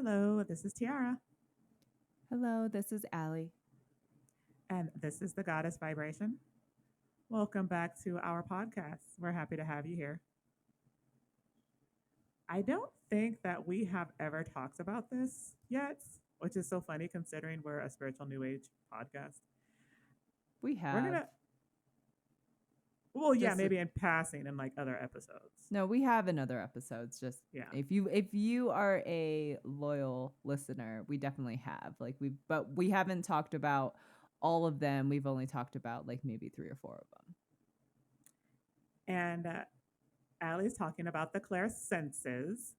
Hello, this is Tiara, Hello, this is Ali. and this is the Goddess Vibration. Welcome back to our podcast. We're happy to have you here. I don't think that we have ever talked about this yet, which is so funny considering we're a spiritual new age podcast. We We're have gonna, well, yeah, just maybe in passing in like other episodes. no, we have in other episodes. Just Yeah. if you are a loyal listener, we definitely have. But we haven't talked about all of them. We've only talked about like maybe 3 or 4 of them. And Allie's talking about the clairsenses.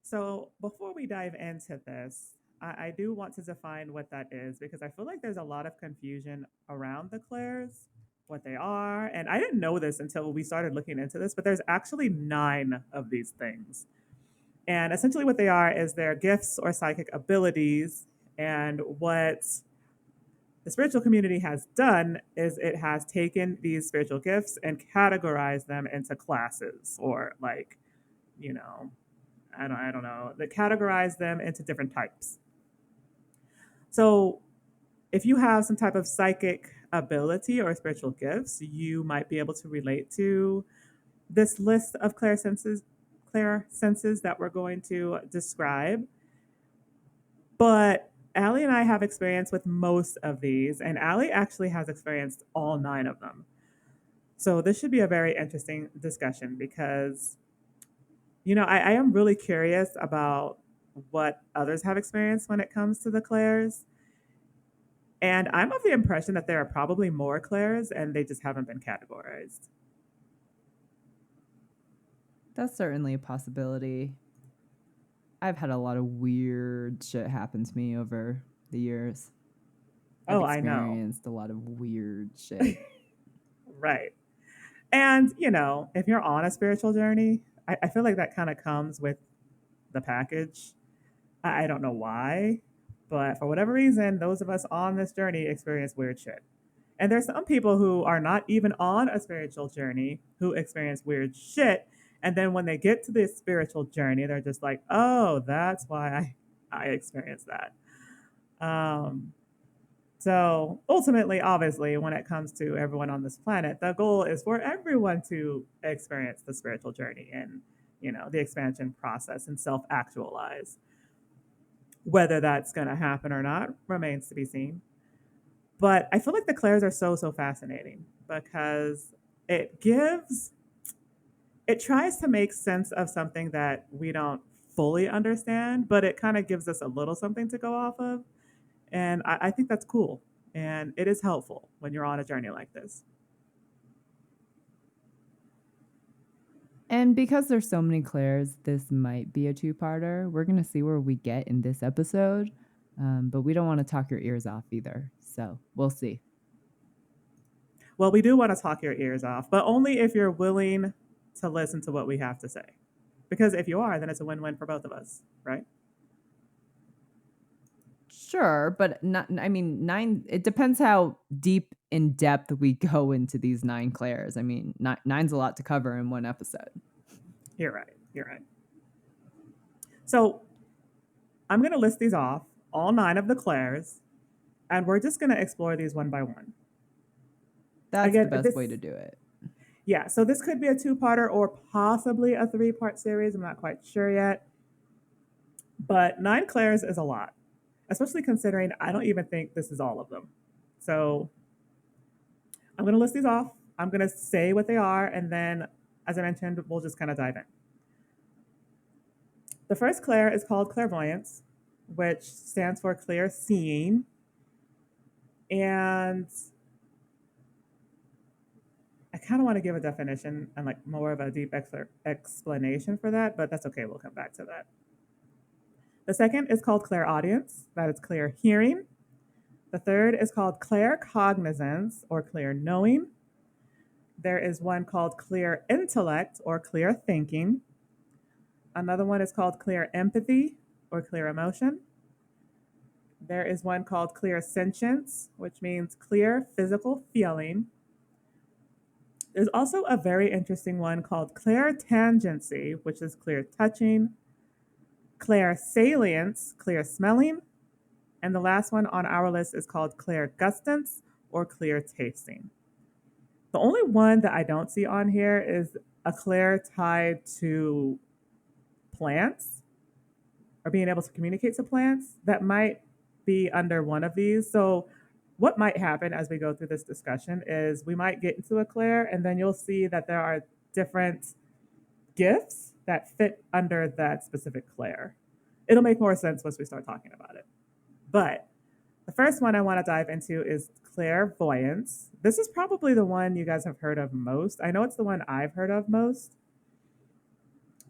So before we dive into this, I do want to define what that is because I feel like there's a lot of confusion around the clairs, what they are. And I didn't know this until we started looking into this, but there's actually 9 of these things. And essentially, what they are is their gifts or psychic abilities. And what the spiritual community has done is it has taken these spiritual gifts and categorized them into classes or like, you know, I don't know, that categorize them into different types. So if you have some type of psychic ability or spiritual gifts, you might be able to relate to this list of clair senses that we're going to describe. But Allie and I have experience with most of these, and Allie actually has experienced all 9 of them. So this should be a very interesting discussion because, I am really curious about what others have experienced when it comes to the clairs. And I'm of the impression that there are probably more clairs and they just haven't been categorized. That's certainly a possibility. I've had a lot of weird shit happen to me over the years. I've Oh, I know. experienced a lot of weird shit. Right. And, if you're on a spiritual journey, I feel like that kind of comes with the package. I don't know why, but for whatever reason, those of us on this journey experience weird shit. And there's some people who are not even on a spiritual journey who experience weird shit. And then when they get to this spiritual journey, they're just like, oh, that's why I experienced that. Um, so ultimately, obviously, when it comes to everyone on this planet, the goal is for everyone to experience the spiritual journey and, the expansion process and self actualize. Whether that's going to happen or not remains to be seen. But I feel like the clairs are so fascinating because it gives it tries to make sense of something that we don't fully understand, but it kind of gives us a little something to go off of. And I think that's cool. And it is helpful when you're on a journey like this. And because there's so many Claires, this might be a two-parter. We're gonna see where we get in this episode, but we don't want to talk your ears off either. So we'll see. Well, we do want to talk your ears off, but only if you're willing to listen to what we have to say. Because if you are, then it's a win win for both of us, right? Sure, but not. I mean, nine. It depends how deep in depth we go into these 9 Claires. I mean, nine's a lot to cover in one episode. You're right. You're right. So I'm going to list these off, all 9 of the Claires, and we're just going to explore these one by one. That's the Again, best way this to do it. yeah, so this could be a two-parter or possibly a three-part series. I'm not quite sure yet. But 9 Claires is a lot, especially considering I don't even think this is all of them. So I'm going to list these off. I'm going to say what they are, and then, as I mentioned, we'll just kind of dive in. The first Claire is called clairvoyance, which stands for clear seeing. And I kind of want to give a definition and like more of a deep explanation for that, but that's okay. We'll come back to that. The second is called clairaudience, that is clear hearing. The third is called claircognizance or clear knowing. There is one called clear intellect or clear thinking. Another one is called clear empathy or clear emotion. There is one called clear sentience, which means clear physical feeling. There's also a very interesting one called clear tangency, which is clear touching. clairsalience, clear smelling, and the last one on our list is called clairgustance or clear tasting. The only one that I don't see on here is a clair tied to plants or being able to communicate to plants. That might be under one of these. So, what might happen as we go through this discussion is we might get into a clair, and then you'll see that there are different gifts that fit under that specific clair. It'll make more sense once we start talking about it. But the first one I want to dive into is clairvoyance. This is probably the one you guys have heard of most. I know it's the one I've heard of most.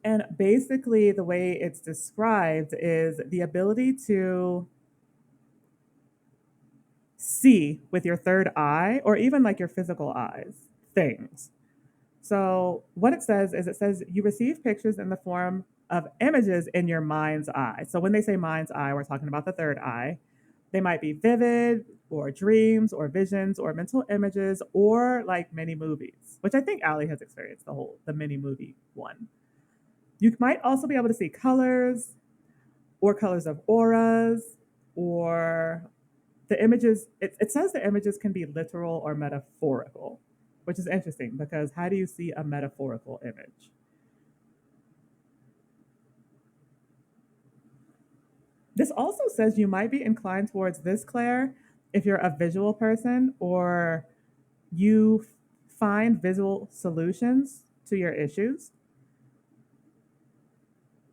And basically, the way it's described is the ability to see with your third eye or even like your physical eyes things. So, what it says you receive pictures in the form of images in your mind's eye. So, when they say mind's eye, we're talking about the third eye. They might be vivid or dreams or visions or mental images or like mini movies, which I think Ali has experienced the mini movie one. You might also be able to see colors or colors of auras or the images. It says the images can be literal or metaphorical, which is interesting because how do you see a metaphorical image? This also says you might be inclined towards this, Claire, if you're a visual person or you find visual solutions to your issues,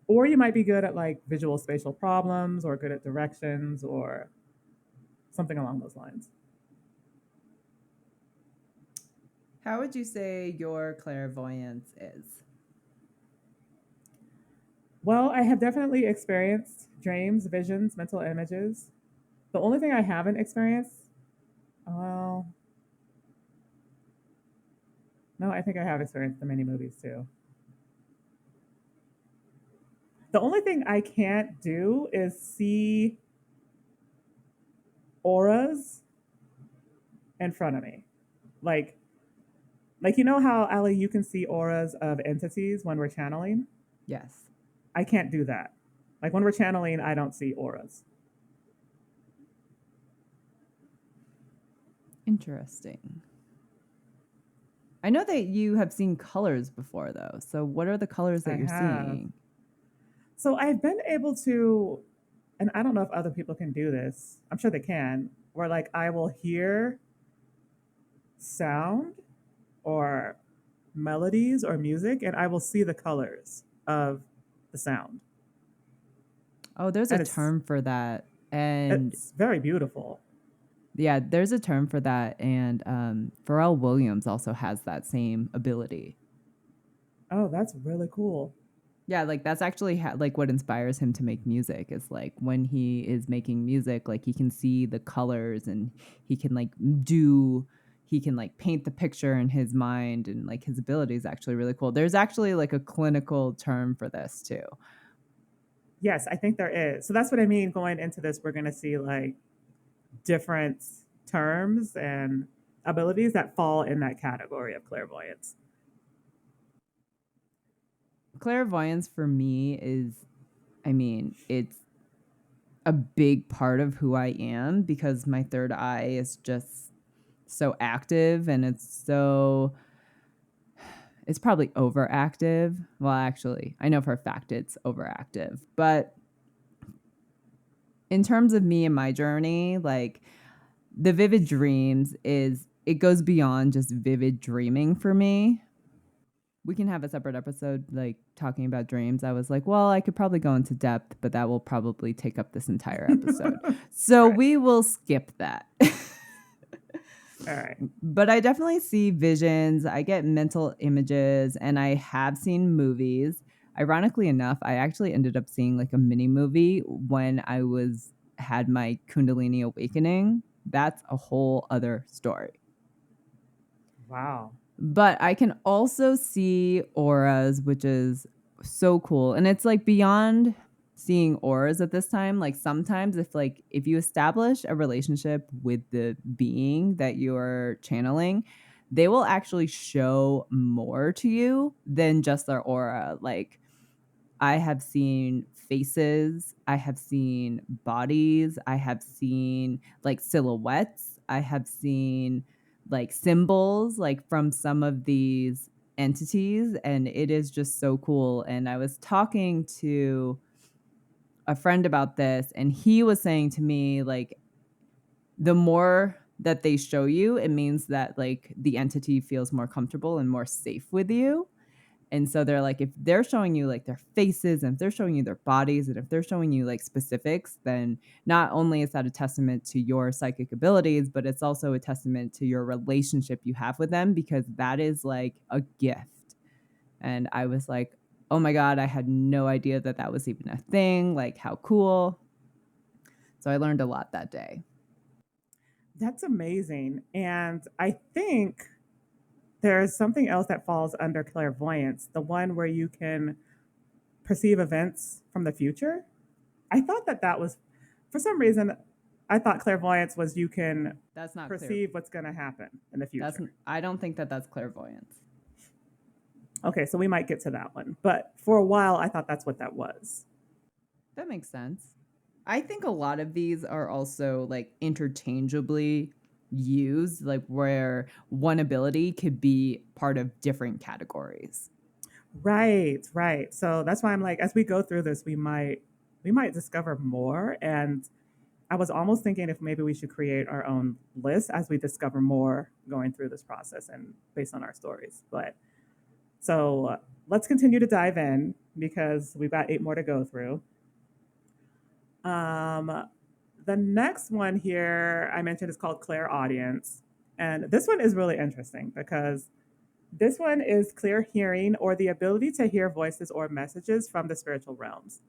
or you might be good at like visual spatial problems or good at directions or something along those lines. How would you say your clairvoyance is? Well, I have definitely experienced dreams, visions, mental images. The only thing I haven't experienced, well, no, I think I have experienced the mini movies too. The only thing I can't do is see auras in front of me. Like you know how Ali you can see auras of entities when we're channeling? Yes. I can't do that. Like when we're channeling, I don't see auras. Interesting. I know that you have seen colors before though. So what are the colors I that you're have. seeing? So I've been able to, and I don't know if other people can do this. I'm sure they can, where like I will hear sound or melodies or music and I will see the colors of the sound. Oh, there's a And term for that. And it's very beautiful. yeah, there's a term for that. And Pharrell Williams also has that same ability. Oh, that's really cool. Yeah, like that's actually like what inspires him to make music is like when he is making music, like he can see the colors and he can like he can like paint the picture in his mind and like his ability is actually really cool. There's actually like a clinical term for this too. Yes, I think there is. So that's what I mean. Going into this, we're going to see like different terms and abilities that fall in that category of clairvoyance. Clairvoyance for me is, I mean, it's a big part of who I am because my third eye is just so active and it's probably overactive. Well, actually, I know for a fact it's overactive. But in terms of me and my journey, like the vivid dreams it goes beyond just vivid dreaming for me. We can have a separate episode like talking about dreams. I was like, well, I could probably go into depth, but that will probably take up this entire episode. So Right. we will skip that. All right. But I definitely see visions. I get mental images and I have seen movies. Ironically enough, I actually ended up seeing like a mini movie when I had my Kundalini awakening. That's a whole other story. Wow. But I can also see auras, which is so cool. And it's like beyond seeing auras at this time. Like sometimes if you establish a relationship with the being that you're channeling, they will actually show more to you than just their aura. Like I have seen faces, I have seen bodies, I have seen like silhouettes, I have seen like symbols like from some of these entities, and it is just so cool. And I was talking to a friend about this, and he was saying to me like the more that they show you, it means that like the entity feels more comfortable and more safe with you. And so they're like, if they're showing you like their faces and if they're showing you their bodies and if they're showing you like specifics, then not only is that a testament to your psychic abilities, but it's also a testament to your relationship you have with them, because that is like a gift. And I was like, oh my God, I had no idea that that was even a thing. Like, how cool. So I learned a lot that day. That's amazing. And I think there's something else that falls under clairvoyance, the one where you can perceive events from the future. I thought that that was, for some reason, I thought clairvoyance was you can That's not clear. perceive what's going to happen in the That's future. I don't think that that's clairvoyance. Okay, so we might get to that one. But for a while, I thought that's what that was. That makes sense. I think a lot of these are also like interchangeably used, like where one ability could be part of different categories. Right, right. So that's why I'm like, as we go through this, we might discover more. And I was almost thinking if maybe we should create our own list as we discover more going through this process and based on our stories. But so let's continue to dive in because we've got 8 more to go through. Um, the next one here I mentioned is called clairaudience. And this one is really interesting because this one is clear hearing or the ability to hear voices or messages from the spiritual realms.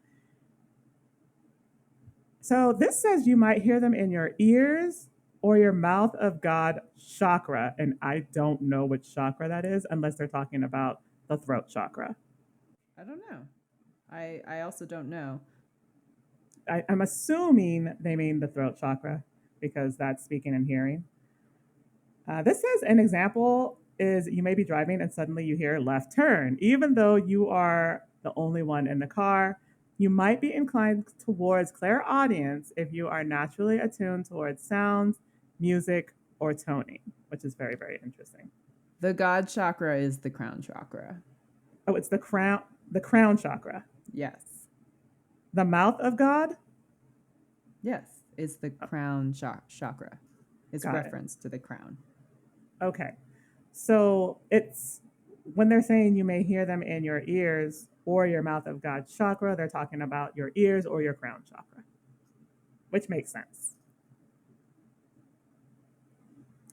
So this says you might hear them in your ears or your mouth of God chakra. And I don't know which chakra that is unless they're talking about the throat chakra. I don't know. I also don't know. I'm assuming they mean the throat chakra because that's speaking and hearing. This says an example is you may be driving and suddenly you hear left turn. Even though you are the only one in the car, you might be inclined towards clairaudience if you are naturally attuned towards sounds, music, or toning, which is very, very interesting. The God chakra is the crown chakra. Oh, it's the crown chakra. Yes. The mouth of God? Yes, it's the Oh, crown chakra. It's a got it. reference to the crown. Okay. So it's when they're saying you may hear them in your ears or your mouth of God chakra, they're talking about your ears or your crown chakra, which makes sense.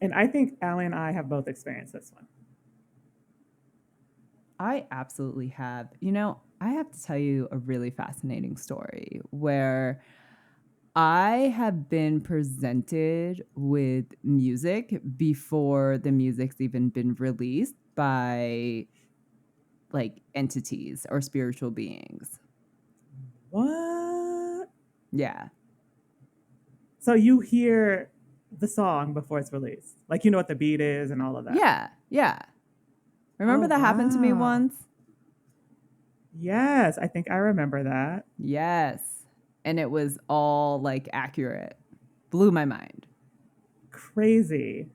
And I think Allie and I have both experienced this one. I absolutely have. You know, I have to tell you a really fascinating story where I have been presented with music before the music's even been released by like entities or spiritual beings. What? Yeah. So you hear the song before it's released, like you know what the beat is and all of that. Yeah. Yeah. Oh, Remember that happened to me wow. once? Yes, I think I remember that. Yes. And it was all like accurate. Blew my mind. Crazy.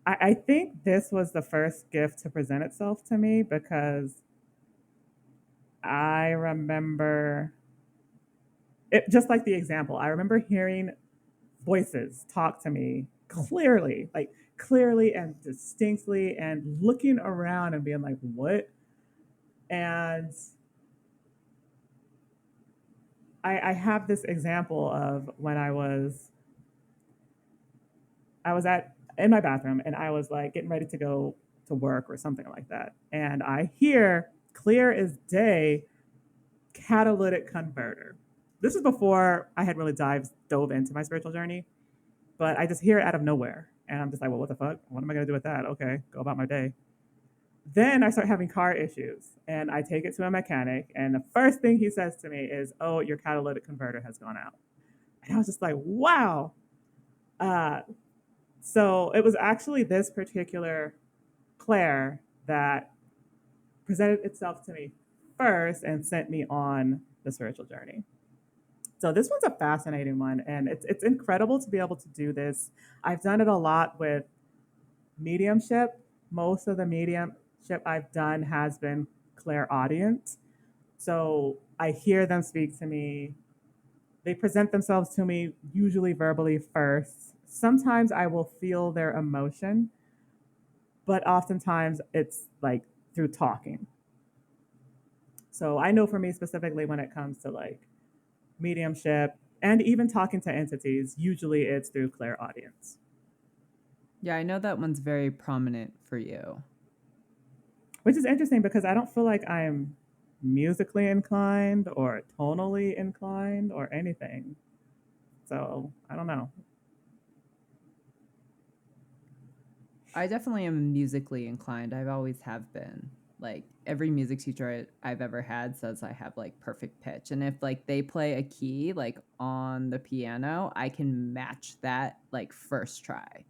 I think this was the first gift to present itself to me because I remember it just like the example. I remember hearing voices talk to me clearly, like clearly and distinctly, and looking around and being like, what? And I have this example of when I was at in my bathroom and I was like getting ready to go to work or something like that. And I hear clear as day catalytic converter. This is before I had really dove into my spiritual journey, but I just hear it out of nowhere. And I'm just like, well, what the fuck? What am I going to do with that? Okay, go about my day. Then I start having car issues and I take it to a mechanic. And the first thing he says to me is, oh, your catalytic converter has gone out. And I was just like, wow. Uh, so it was actually this particular Claire that presented itself to me first and sent me on the spiritual journey. So this one's a fascinating one, and it's incredible to be able to do this. I've done it a lot with mediumship. Most of the mediumship I've done has been clairaudient. So I hear them speak to me. They present themselves to me, usually verbally first. Sometimes I will feel their emotion, but oftentimes it's like through talking. So I know for me specifically when it comes to like mediumship and even talking to entities, usually it's through clairaudience. Yeah, I know that one's very prominent for you. Which is interesting because I don't feel like I'm musically inclined or tonally inclined or anything. So I don't know. I definitely am musically inclined. I've always have been. Like every music teacher I've ever had says I have like perfect pitch. And if like they play a key like on the piano, I can match that like first try.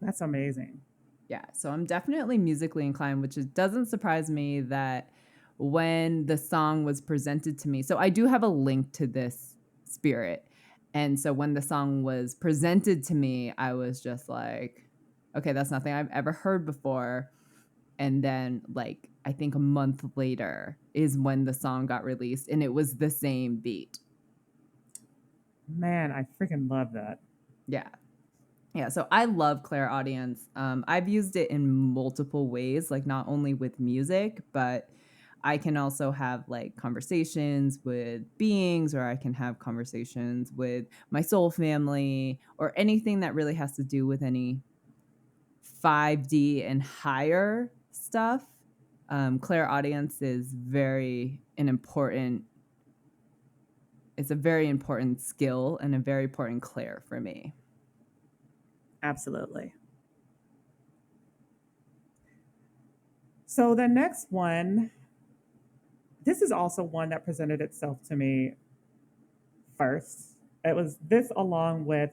That's amazing. Yeah, so I'm definitely musically inclined, which doesn't surprise me that when the song was presented to me. So I do have a link to this spirit. And so when the song was presented to me, I was just like, okay, that's nothing I've ever heard before. And then like I think a month later is when the song got released and it was the same beat. Man, I freaking love that. Yeah. Yeah, so I love clairaudience. I've used it in multiple ways, like not only with music, but I can also have like conversations with beings, or I can have conversations with my soul family, or anything that really has to do with any 5D and higher stuff. Clairaudience is very an important. It's a very important skill and a very important clair for me. Absolutely. So the next one, this is also one that presented itself to me first. It was this along with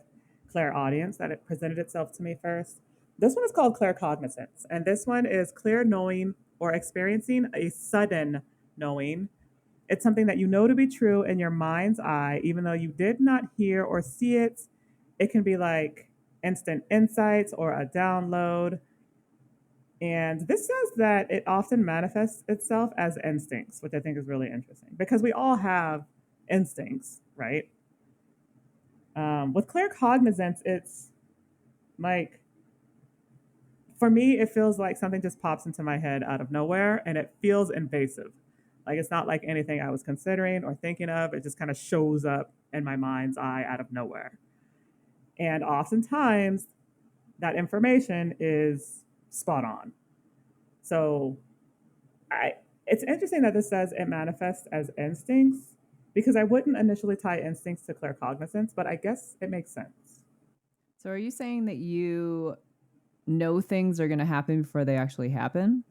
clairaudience that it presented itself to me first. This one is called claircognizance, and this one is clear knowing or experiencing a sudden knowing. It's something that you know to be true in your mind's eye, even though you did not hear or see it. It can be like instant insights or a download. And this says that it often manifests itself as instincts, which I think is really interesting because we all have instincts, right? With claircognizance, it's like, for me, it feels like something just pops into my head out of nowhere and it feels invasive. Like it's not like anything I was considering or thinking of. It just kind of shows up in my mind's eye out of nowhere. And oftentimes, that information is spot on. So I, it's interesting that this says it manifests as instincts because I wouldn't initially tie instincts to claircognizance, but I guess it makes sense. So are you saying that you know things are going to happen before they actually happen?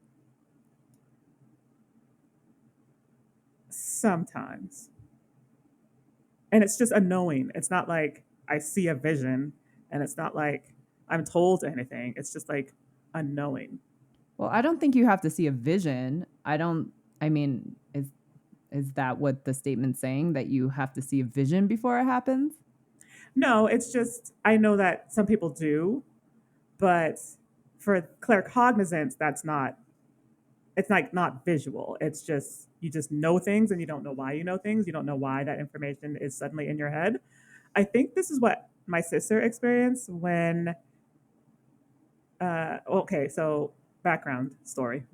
Sometimes. And it's just a knowing. It's not like I see a vision and it's not like I'm told anything. It's just like a knowing. Well, I don't think you have to see a vision. I don't I mean, is that what the statement's saying, that you have to see a vision before it happens? No, it's just I know that some people do, but for claircognizance, that's not, it's like not visual. It's just you just know things and you don't know why you know things. You don't know why that information is suddenly in your head. I think this is what my sister experienced when okay, so background story.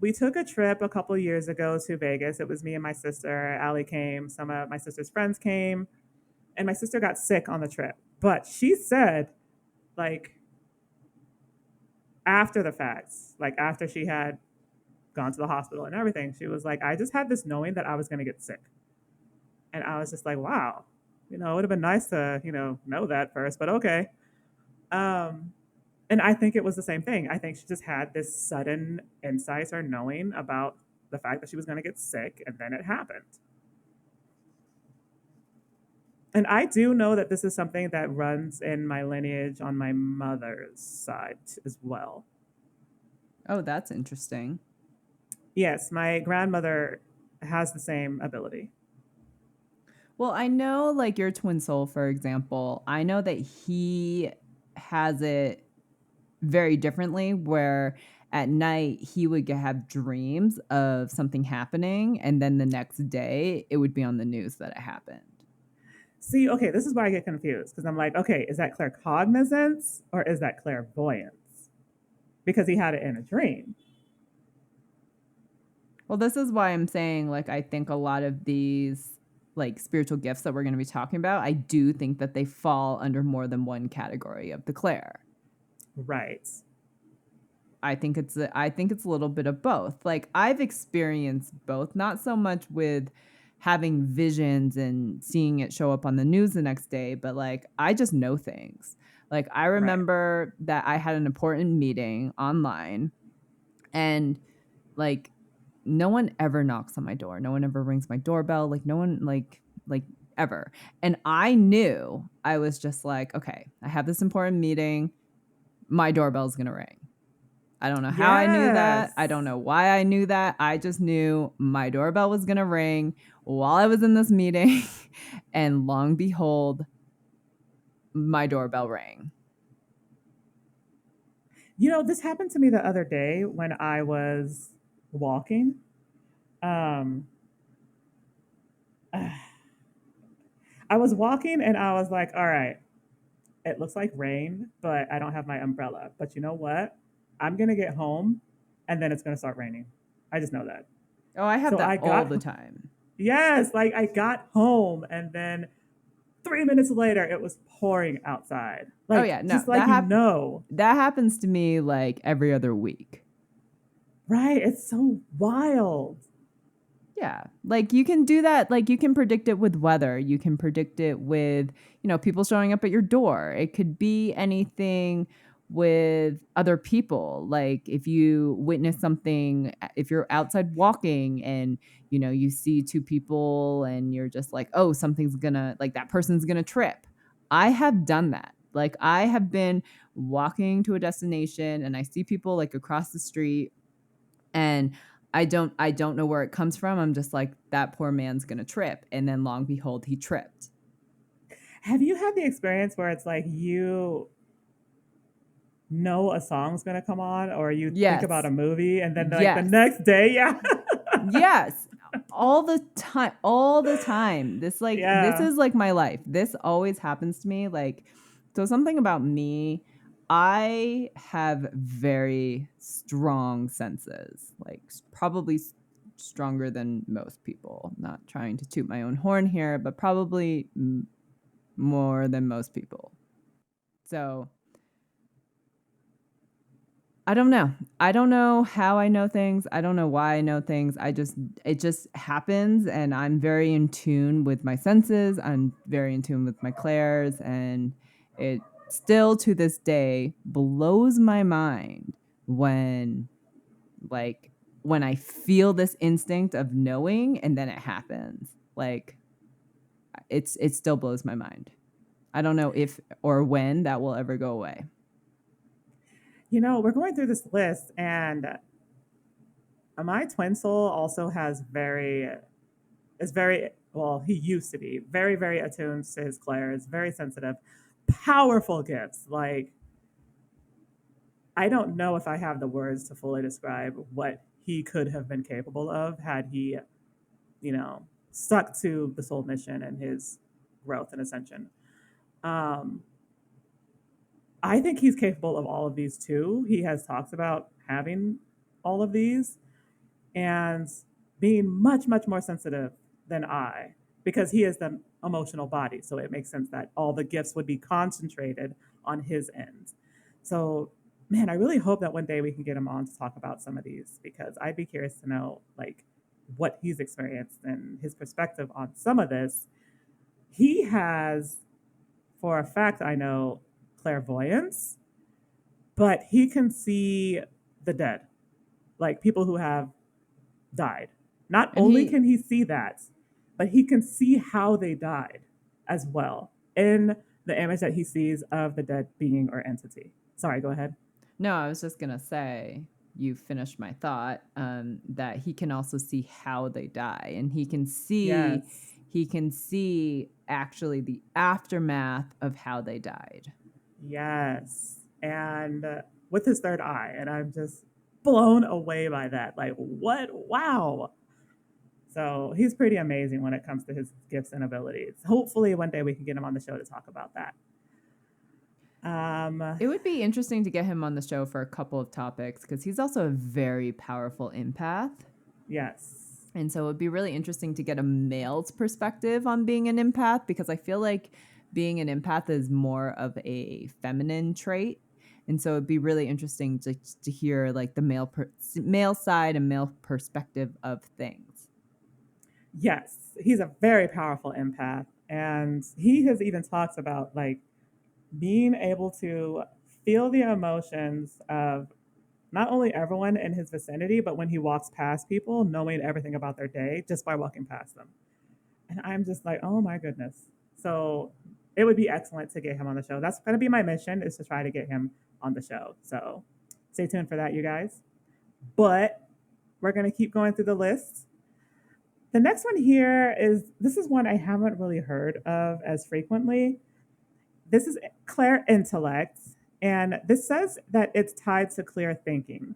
We took a trip a couple years ago to Vegas. It was me and my sister. Ali came, some of my sister's friends came, and my sister got sick on the trip. But she said, like, after the facts, like after she had gone to the hospital and everything, she was like, I just had this knowing that I was going to get sick. And I was just like, wow, it would have been nice to, know that first, but okay. Um, and I think it was the same thing. I think she just had this sudden insight or knowing about the fact that she was going to get sick, and then it happened. And I do know that this is something that runs in my lineage on my mother's side as well. Oh, that's interesting. Yes, my grandmother has the same ability. Well, I know like your twin soul, for example, I know that he has it very differently where at night he would have dreams of something happening and then the next day it would be on the news that it happened. See, okay, this is where I get confused because I'm like, okay, is that claircognizance or is that clairvoyance? Because he had it in a dream. Well, this is why I'm saying like I think a lot of these like spiritual gifts that we're going to be talking about, I do think that they fall under more than one category of the clair. Right. I think it's a little bit of both. Like I've experienced both, not so much with having visions and seeing it show up on the news the next day, but like I just know things. Like I Right. remember that I had an important meeting online and like no one ever knocks on my door. No one ever rings my doorbell. Like no one like ever. And I knew I was just like, okay, I have this important meeting. My doorbell's going to ring. I don't know how I knew that. I Yes. don't know why I knew that. I just knew my doorbell was going to ring while I was in this meeting. And long behold, my doorbell rang. You know, this happened to me the other day when I was walking. Um, I was walking and I was like, all right, it looks like rain, but I don't have my umbrella. But you know what? I'm going to get home and then it's going to start raining. I just know that. Oh, I have So that I all the got, time. yes, like I got home and then 3 minutes later it was pouring outside. Oh Like, yeah, no, just like, you know, that happens to me like every other week. right? It's so wild. Yeah. Like you can do that. Like you can predict it with weather. You can predict it with, people showing up at your door. It could be anything with other people. Like if you witness something, if you're outside walking and, you see two people and you're just like, oh, something's gonna, like that person's gonna trip. I have done that. Like I have been walking to a destination and I see people like across the street and I don't know where it comes from. I'm just like that poor man's going to trip and then long behold he tripped. Have you had the experience where it's like you know a song's going to come on or you think about Yes. a movie and then like the Yes. next day, yeah. Yes. All the time. All the time. This Yeah. is like my life. This always happens to me like so something about me, I have very strong senses. Like probably stronger than most people. Not trying to toot my own horn here, but probably more than most people. So I don't know. I don't know how I know things. I don't know why I know things. It just happens. And I'm very in tune with my senses. I'm very in tune with my clairs. And it still to this day blows my mind when, like, when I feel this instinct of knowing and then it happens. Like, it still blows my mind. I don't know if or when that will ever go away. You know, we're going through this list and my twin soul also is very, well, he used to be very, very attuned to his clairs, very sensitive, powerful gifts. Like, I don't know if I have the words to fully describe what he could have been capable of had he, you know, stuck to the soul mission and his growth and ascension. Um, I think he's capable of all of these too. He has talked about having all of these and being much, much more sensitive than I because he is the emotional body. So it makes sense that all the gifts would be concentrated on his end. So, man, I really hope that one day we can get him on to talk about some of these because I'd be curious to know like what he's experienced and his perspective on some of this. He has, for a fact, I know clairvoyance, but he can see the dead, like people who have died. Not And only he can he see that, but he can see how they died as well in the image that he sees of the dead being or entity. Sorry, go ahead. No, I was just gonna say you finish my thought, that he can also see how they die, and Yes. he can see actually the aftermath of how they died. Yes. And with his third eye. And I'm just blown away by that. Like, what? Wow. So he's pretty amazing when it comes to his gifts and abilities. Hopefully, one day we can get him on the show to talk about that. Um, It would be interesting to get him on the show for a couple of topics because he's also a very powerful empath. yes. And so it would be really interesting to get a male's perspective on being an empath because I feel like being an empath is more of a feminine trait. And so it'd be really interesting to hear like the male side and male perspective of things. Yes. He's a very powerful empath. And he has even talked about like being able to feel the emotions of not only everyone in his vicinity, but when he walks past people, knowing everything about their day just by walking past them. And I'm just like, oh my goodness. So it would be excellent to get him on the show. That's going to be my mission, is to try to get him on the show. So stay tuned for that, you guys. But we're going to keep going through the list. The next one here is, this is one I haven't really heard of as frequently. This is clear intellect, and this says that it's tied to clear thinking.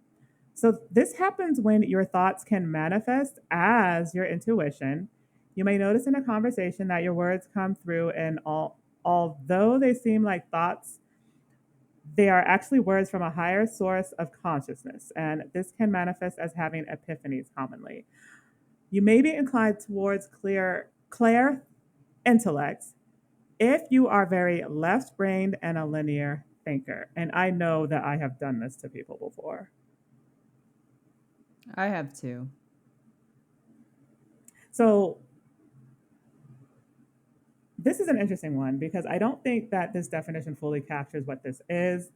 So this happens when your thoughts can manifest as your intuition. You may notice in a conversation that your words come through, and although they seem like thoughts, they are actually words from a higher source of consciousness, and this can manifest as having epiphanies commonly. You may be inclined towards clear intellect if you are very left brained and a linear thinker. And I know that I have done this to people before. I have too. So this is an interesting one because I don't think that this definition fully captures what this is.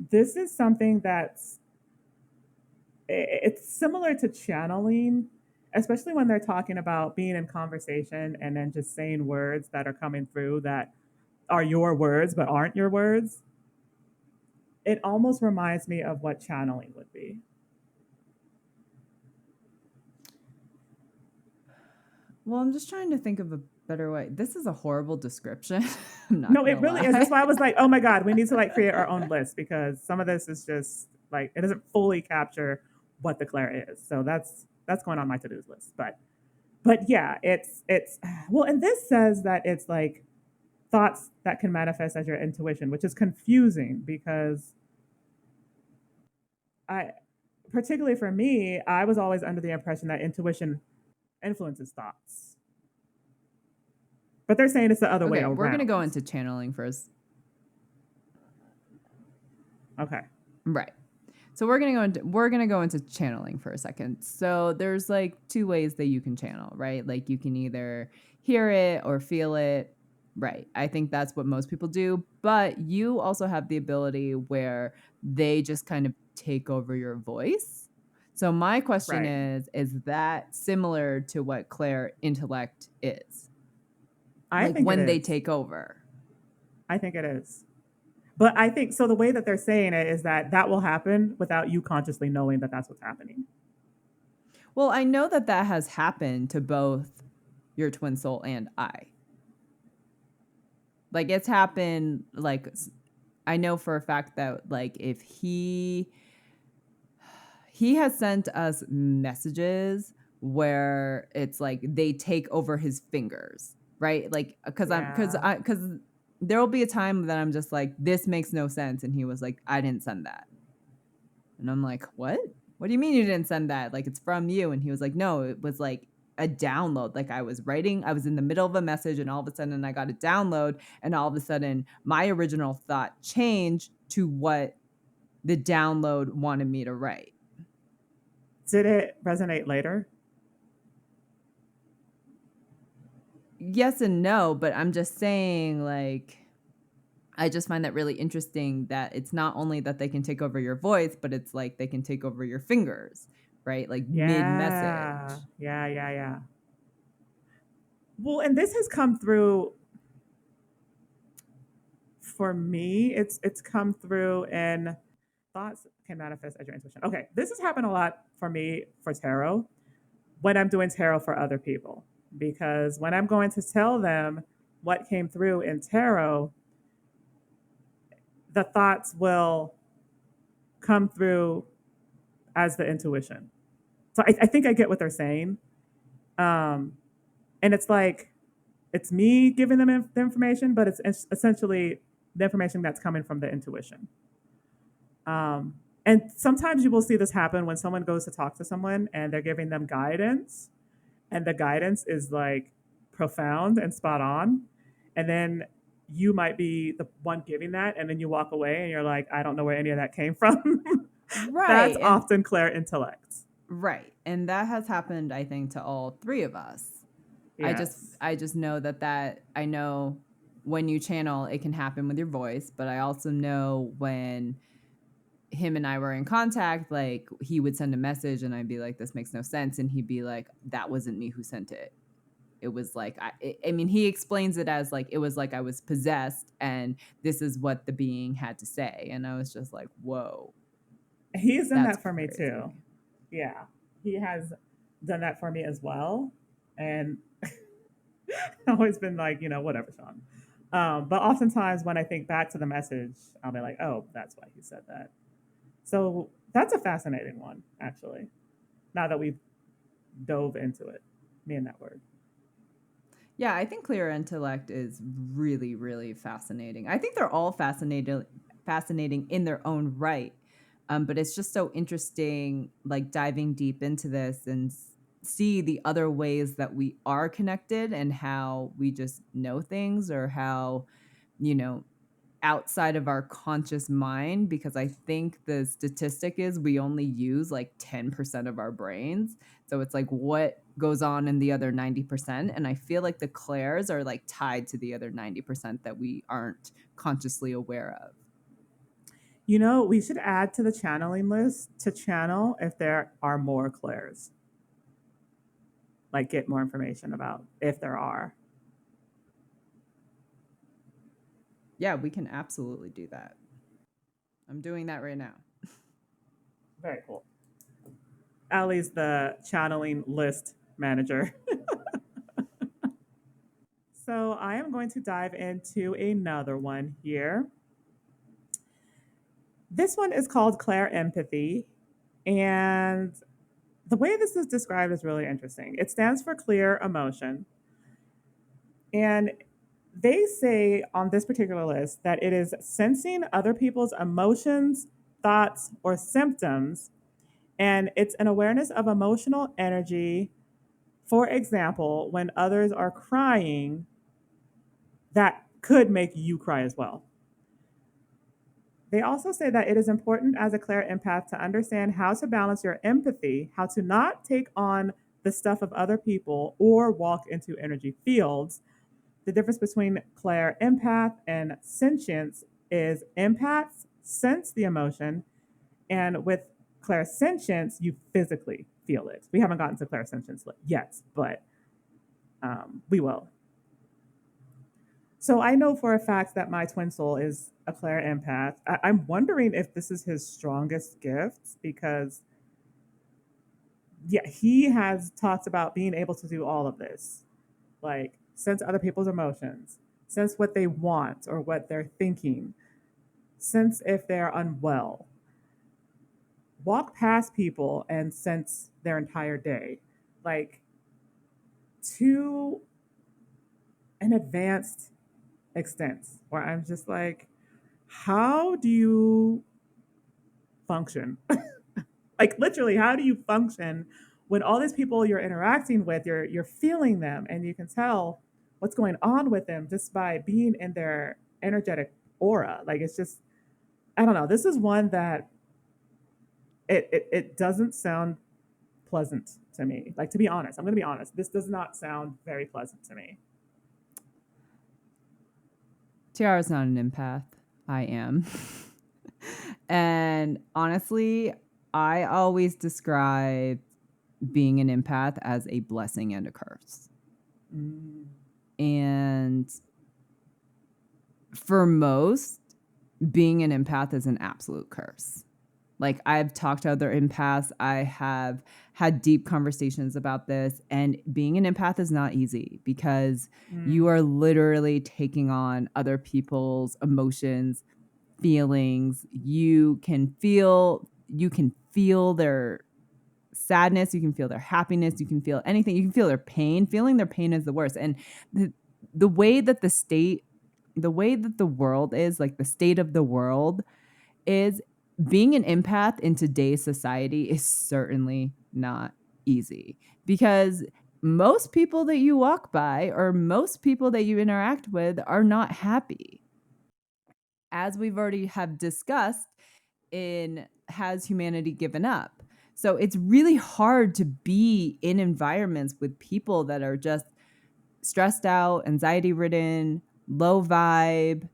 This is something that's, it's similar to channeling, especially when they're talking about being in conversation and then just saying words that are coming through that are your words but aren't your words. It almost reminds me of what channeling would be. Well, I'm just trying to think of a better way. This is a horrible description. I'm not No, going it to really is. That's lie. why I was like, oh my God, we need to like create our own list because some of this is just like it doesn't fully capture what the Claire is. So that's going on my to-dos list. But yeah, it's well, and this says that it's like thoughts that can manifest as your intuition, which is confusing because I particularly for me, I was always under the impression that intuition influences thoughts. But they're saying it's the other way Okay, we're going to go around. into channeling first. Okay. Right. So we're gonna go into channeling for a second. So there's like two ways that you can channel, right? Like you can either hear it or feel it. Right. I think that's what most people do. But you also have the ability where they just kind of take over your voice. So my question Right. is that similar to what Claire intellect is? I Like think it when they is. take over. I think it is. But I think so. The way that they're saying it is that that will happen without you consciously knowing that that's what's happening. Well, I know that that has happened to both your twin soul and I. Like it's happened like I know for a fact that like if he has sent us messages where it's like they take over his fingers, right? Like Yeah. cuz there will be a time that I'm just like this makes no sense and he was like I didn't send that. And I'm like, "What? What do you mean you didn't send that? Like it's from you." And he was like, "No, it was like a download. Like I was in the middle of a message and all of a sudden I got a download and all of a sudden my original thought changed to what the download wanted me to write." Did it resonate later? Yes and no, but I'm just saying like I just find that really interesting that it's not only that they can take over your voice, but it's like they can take over your fingers, right? Like mid Yeah. message. Yeah. Well, and this has come through for me. It's come through in thoughts can manifest as your intuition. Okay, this has happened a lot for me for tarot when I'm doing tarot for other people. Because when I'm going to tell them what came through in tarot, the thoughts will come through as the intuition. So I think I get what they're saying. Um, and it's like, it's me giving them the information, but it's essentially the information that's coming from the intuition. And sometimes you will see this happen when someone goes to talk to someone and they're giving them guidance, and the guidance is like profound and spot on. And then you might be the one giving that, and then you walk away and you're like, I don't know where any of that came from. That's Right. And often clair intellect. right. And that has happened, I think, to all three of us. Yes. I just know that I know when you channel, it can happen with your voice, but I also know when him and I were in contact, like he would send a message and I'd be like, this makes no sense. And he'd be like, that wasn't me who sent it. It was like, I mean, he explains it as like, it was like I was possessed and this is what the being had to say. And I was just like, whoa, He's done that's that for me too. crazy. Yeah. He has done that for me as well. And I've always been like, whatever, Sean. But oftentimes when I think back to the message, I'll be like, oh, that's why he said that. So that's a fascinating one, actually, now that we've dove into it, me and that word. Yeah, I think clear intellect is really, really fascinating. I think they're all fascinating in their own right. But it's just so interesting, like diving deep into this and see the other ways that we are connected and how we just know things or how, you know, outside of our conscious mind, because I think the statistic is we only use like 10% of our brains. So it's like what goes on in the other 90%. And I feel like the clairs are like tied to the other 90% that we aren't consciously aware of. We should add to the channeling list to channel if there are more clairs, like get more information about if there are. Yeah, we can absolutely do that. I'm doing that right now. Very cool. Ali's the channeling list manager. So I am going to dive into another one here. This one is called Claire Empathy. And the way this is described is really interesting. It stands for clear emotion. And they say on this particular list that it is sensing other people's emotions, thoughts, or symptoms. And it's an awareness of emotional energy. For example, when others are crying, that could make you cry as well. They also say that it is important as a clear empath to understand how to balance your empathy, how to not take on the stuff of other people or walk into energy fields. The difference between clair empath and sentience is empaths sense the emotion, and with clairsentience, you physically feel it. We haven't gotten to clairsentience yet, but we will. So I know for a fact that my twin soul is a clair empath. I'm wondering if this is his strongest gift because, yeah, he has talked about being able to do all of this, like sense other people's emotions, sense what they want or what they're thinking, sense if they're unwell, walk past people and sense their entire day, like to an advanced extent where I'm just like, how do you function? Like literally, how do you function when all these people you're interacting with, you're feeling them and you can tell what's going on with them just by being in their energetic aura. Like it's just, I don't know. This is one that it doesn't sound pleasant to me. Like to be honest, I'm gonna be honest. This does not sound very pleasant to me. Tiara's not an empath. I am. And honestly, I always describe being an empath as a blessing and a curse. Mm. And for most, being an empath is an absolute curse. Like, I've talked to other empaths, I have had deep conversations about this, and being an empath is not easy because you Mm, are literally taking on other people's emotions, feelings. You can feel their sadness, you can feel their happiness, you can feel anything, you can feel their pain. Feeling their pain is the worst. And the the way that the way that the world is, like the state of the world is, being an empath in today's society is certainly not easy because most people that you walk by or most people that you interact with are not happy. As we've already have discussed in Has Humanity Given Up? So it's really hard to be in environments with people that are just stressed out, anxiety ridden, low vibe,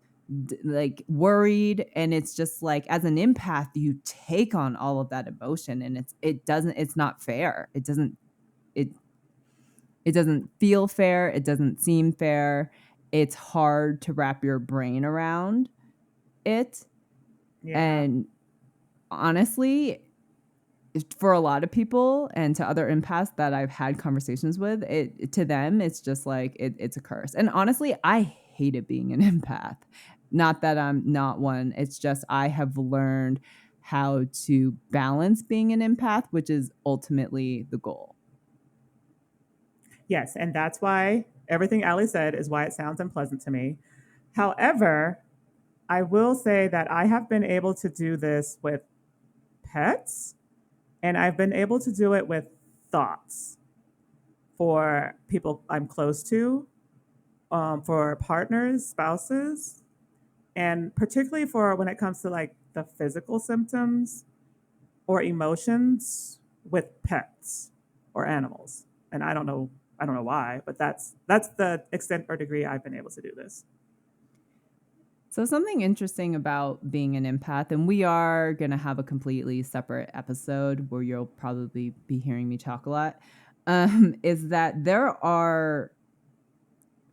like worried. And it's just like, as an empath, you take on all of that emotion, and it's not fair. It it doesn't feel fair. It doesn't seem fair. It's hard to wrap your brain around it. yeah. And honestly, for a lot of people and to other empaths that I've had conversations with, to them it's just like it's a curse. And honestly, I hated being an empath. Not that I'm not one. It's just I have learned how to balance being an empath, which is ultimately the goal. Yes. And that's why everything Ali said is why it sounds unpleasant to me. However, I will say that I have been able to do this with pets, and I've been able to do it with thoughts for people I'm close to, for partners, spouses, and particularly for when it comes to like the physical symptoms or emotions with pets or animals. And I don't know why, but that's the extent or degree I've been able to do this. So, something interesting about being an empath, and we are going to have a completely separate episode where you'll probably be hearing me talk a lot, is that there are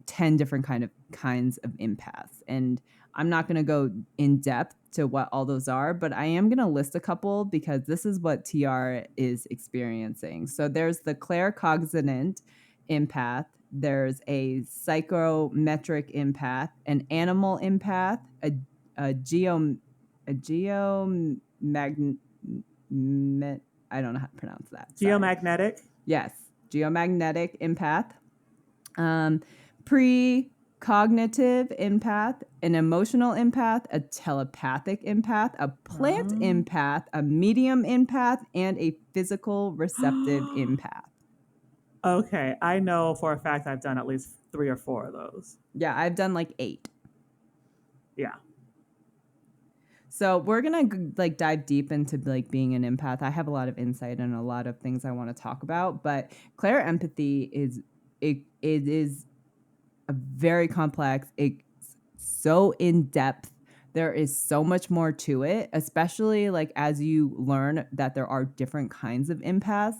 10 different kinds of empaths. And I'm not going to go in depth to what all those are, but I am going to list a couple because this is what Tiara is experiencing. So there's the claircognizant empath, there's a psychometric empath, an animal empath, a geo a geomagn I don't know how to pronounce that. Sorry. Geomagnetic. Yes, geomagnetic empath, um, precognitive empath, an emotional empath, a telepathic empath, a plant Oh. empath, a medium empath, and a physical receptive empath. Okay, I know for a fact I've done at least 3 or 4 of those. Yeah, I've done like 8. Yeah. So we're gonna like dive deep into like being an empath. I have a lot of insight and a lot of things I want to talk about, but clair empathy is it is a very complex. It's so in depth. There is so much more to it, especially like as you learn that there are different kinds of empaths.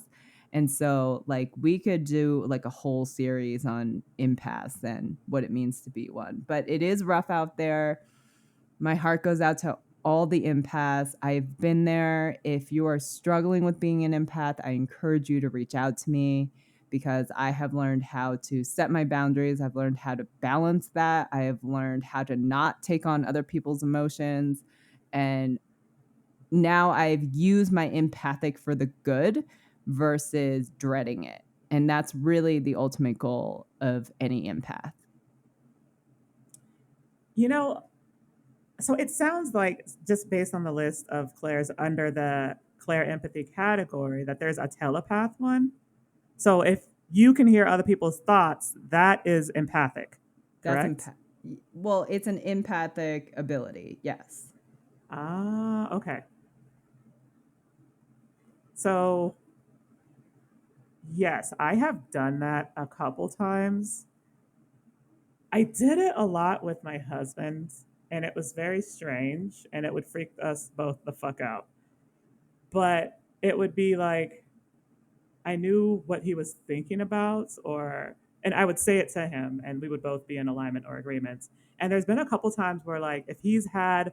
And so, like, we could do like a whole series on empaths and what it means to be one. But it is rough out there. My heart goes out to all the empaths. I've been there. If you are struggling with being an empath, I encourage you to reach out to me because I have learned how to set my boundaries. I've learned how to balance that. I have learned how to not take on other people's emotions. And now I've used my empathic for the good versus dreading it. And that's really the ultimate goal of any empath. You know, so it sounds like just based on the list of Claire's under the Claire empathy category that there's a telepath one. So if you can hear other people's thoughts, that is empathic, That's correct? empath. Well, it's an empathic ability. Yes. Ah, okay. So yes, I have done that a couple times. I did it a lot with my husband, and it was very strange, and it would freak us both the fuck out. But it would be like I knew what he was thinking about, or and I would say it to him, and we would both be in alignment or agreement. And there's been a couple times where, like, if he's had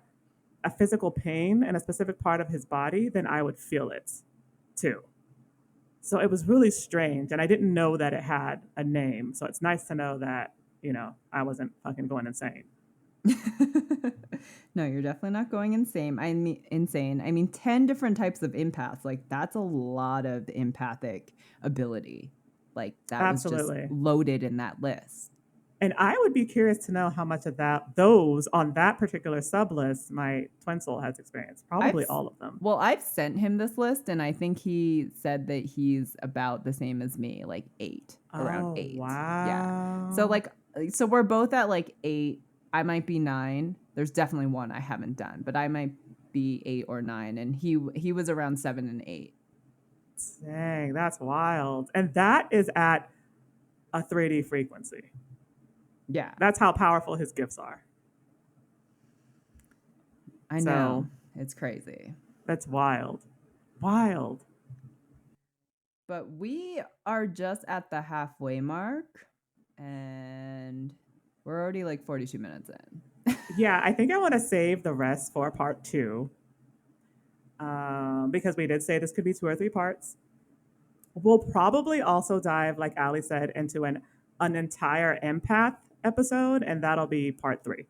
a physical pain in a specific part of his body, then I would feel it too. So it was really strange. And I didn't know that it had a name. So it's nice to know that, I wasn't fucking going insane. No, you're definitely not going insane. I mean, insane. I mean, 10 different types of empaths. Like, that's a lot of empathic ability. Like, that was just Absolutely. loaded in that list. And I would be curious to know how much of those on that particular sub list my twin soul has experienced. Probably all of them. I've sent him this list, and I think he said that he's about the same as me, like 8, around Oh, 8. Yeah. wow. So we're both at like 8. I might be 9. There's definitely one I haven't done, but I might be 8 or 9, and he was around 7 and 8. Dang, that's wild. And that is at a 3D frequency. Yeah. That's how powerful his gifts are. I know. It's crazy. That's wild. Wild. But we are just at the halfway mark, and we're already like 42 minutes in. Yeah, I think I want to save the rest for part 2. Because we did say this could be 2 or 3 parts. We'll probably also dive, like Ali said, into an entire empath episode, and that'll be part 3.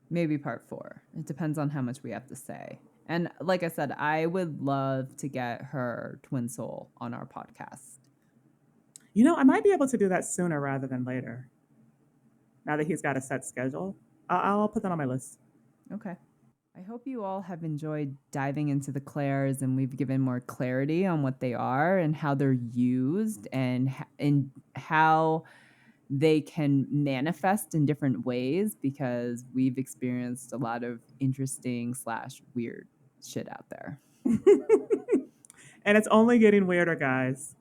Maybe part 4. It depends on how much we have to say. And like I said, I would love to get her twin soul on our podcast. I might be able to do that sooner rather than later. Now that he's got a set schedule, I'll put that on my list. Okay. I hope you all have enjoyed diving into the clairs, and we've given more clarity on what they are and how they're used and how they can manifest in different ways, because we've experienced a lot of interesting / weird shit out there. And it's only getting weirder, guys.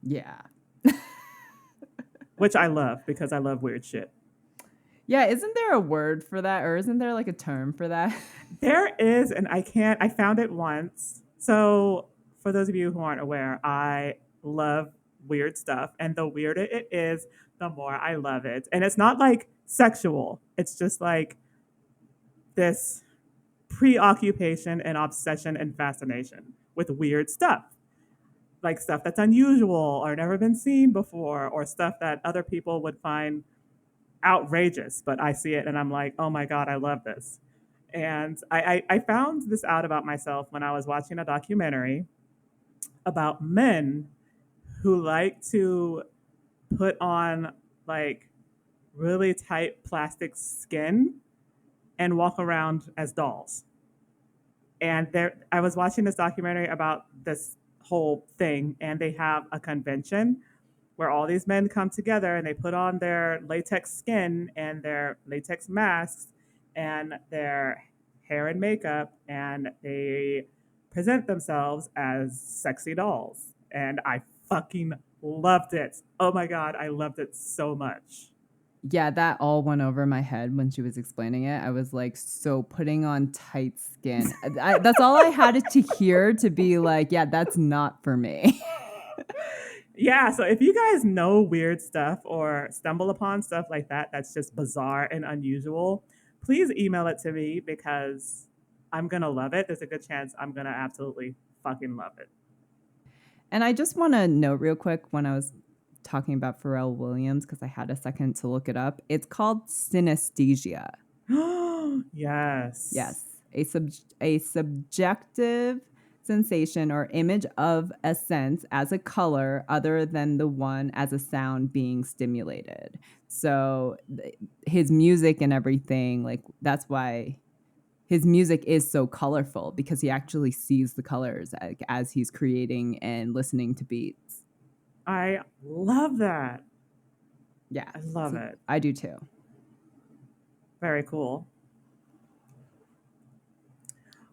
Yeah. Which I love, because I love weird shit. Yeah, isn't there a word for that, or isn't there like a term for that? There is, and I found it once. So, for those of you who aren't aware, I love weird stuff. And the weirder it is, the more I love it. And it's not like sexual, it's just like this preoccupation and obsession and fascination with weird stuff. Like stuff that's unusual or never been seen before, or stuff that other people would find outrageous, but I see it and I'm like, oh my God, I love this. And I found this out about myself when I was watching a documentary about men who like to put on like really tight plastic skin and walk around as dolls. And I was watching this documentary about this whole thing, and they have a convention where all these men come together and they put on their latex skin and their latex masks and their hair and makeup, and they present themselves as sexy dolls. And I fucking loved it. Oh my God, I loved it so much. Yeah, that all went over my head when she was explaining it. I was like, so putting on tight skin. That's all I had it to hear to be like, yeah, that's not for me. Yeah, so if you guys know weird stuff or stumble upon stuff like that that's just bizarre and unusual, please email it to me, because I'm going to love it. There's a good chance I'm going to absolutely fucking love it. And I just want to note real quick, when I was talking about Pharrell Williams, because I had a second to look it up, it's called synesthesia. Yes. Yes. A subjective sensation or image of a sense as a color other than the one as a sound being stimulated. So his music and everything, like, that's why his music is so colorful, because he actually sees the colors as he's creating and listening to beats. I love that. Yeah. I love it. I do too. Very cool.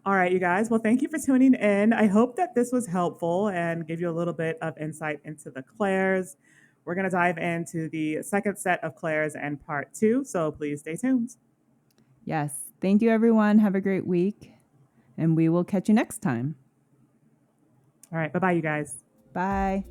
All right, you guys. Well, thank you for tuning in. I hope that this was helpful and gave you a little bit of insight into the clairs. We're going to dive into the second set of clairs and part 2, so please stay tuned. Yes. Thank you, everyone. Have a great week, and we will catch you next time. All right. Bye-bye, you guys. Bye.